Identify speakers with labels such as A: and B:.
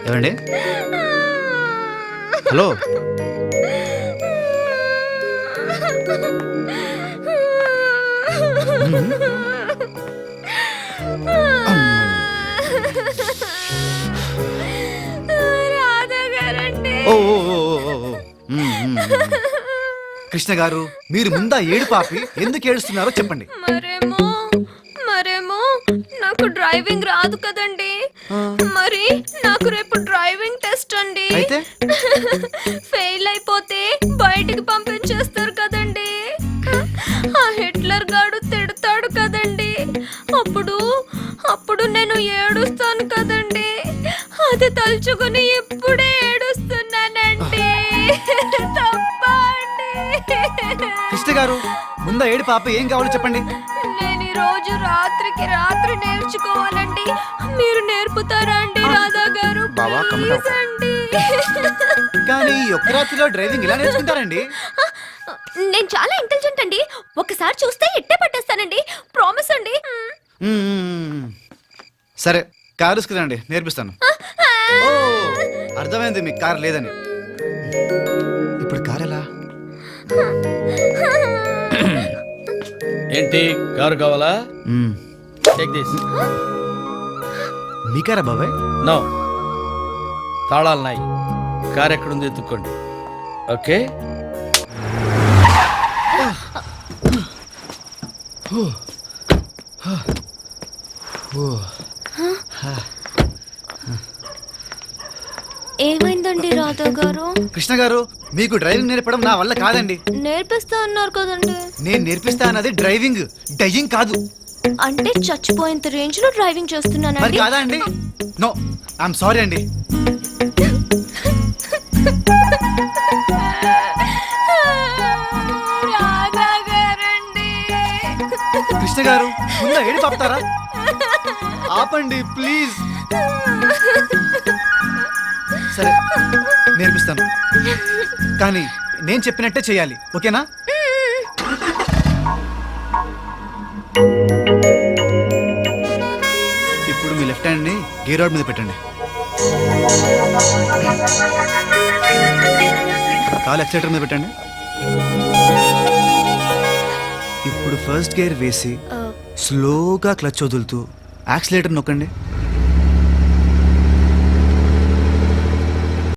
A: ఏమండి? హలో, ఓ ఓ ఓ ఓ ఓ. కృష్ణ గారు, మీరు ముందా ఏడు పాపి ఎందుకు ఏడుస్తున్నారో చెప్పండి.
B: మరేమో నాకు డ్రైవింగ్ రాదు కదండి. మరి నాకు రేపు డ్రైవింగ్ టెస్ట్ అండి.
A: అయితే
B: ఫెయిల్ అయిపోతే బయటికి పంపించేస్తారు కదండి. ఆ హిట్లర్ గాడు తిడతాడు కదండి. అప్పుడు నేను ఏడుస్తాను కదండి. అది తలుచుకుని ఇప్పుడే ఏడుస్తున్నానండి. తప్పా అండి?
A: కృష్ణ గారు, ముందా ఏడు పాప ఏం కావాలో చెప్పండి.
B: నేను ఈ రోజు రాత్రికి రాత్రి నేర్చుకోవాలండి. మీరు నేర్పుతారా అండి రాధా గారు?
A: బావా,
B: ప్లీజ్ అండి.
A: కానీ ఈ ఒక్క రాత్రిలో డ్రైవింగ్ ఇలా నేర్చుకుంటారండి?
B: నేను చాలా ఇంటెలిజెంట్ అండి. ఒకసారి చూస్తే ఎట్టే పట్టేస్తానండి. ప్రామిస్ అండి.
A: సరే, కారు తీసుకురండి, నేర్పిస్తాను. ఓ, అర్థమైంది మీకు కారు లేదని. ఇప్పుడు కారు ఎలా?
C: ఏంటి, కారు కావాలా? Take this.
A: మీ కారా బాబాయ్?
C: నో, తాళాలు నాయి. కారు ఎక్కడుంది ఎత్తుక్కోండి. ఓకే.
B: ఏమైందండి రాధా గారు?
A: కృష్ణ గారు, మీకు డ్రైవింగ్ నేర్పడం నా వల్ల కాదండి.
B: నేర్పిస్తా అన్నారు కదండి.
A: నేను నేర్పిస్తా అన్నది డ్రైవింగ్, డయ్యింగ్ కాదు.
B: అంటే చచ్చిపోయేంత రేంజ్ లో డ్రైవింగ్
A: మరి
B: చేస్తున్నానండి.
A: కాదా అండి? నో, ఐఎమ్ సారీ అండి.
B: రాధా గారండి.
A: కృష్ణ గారు, ముందు ఏడు పాపుతారా? ఆపండి ప్లీజ్. సరే, నేర్పిస్తాను. కానీ నేను చెప్పినట్టే చేయాలి, ఓకేనా? ఇప్పుడు మీ లెఫ్ట్ హ్యాండ్ని గేర్ రాడ్ మీద పెట్టండి. కాలు యాక్సిలేటర్ మీద పెట్టండి. ఇప్పుడు ఫస్ట్ గేర్ వేసి స్లోగా క్లచ్ వదులుతూ యాక్సిలేటర్ నొక్కండి.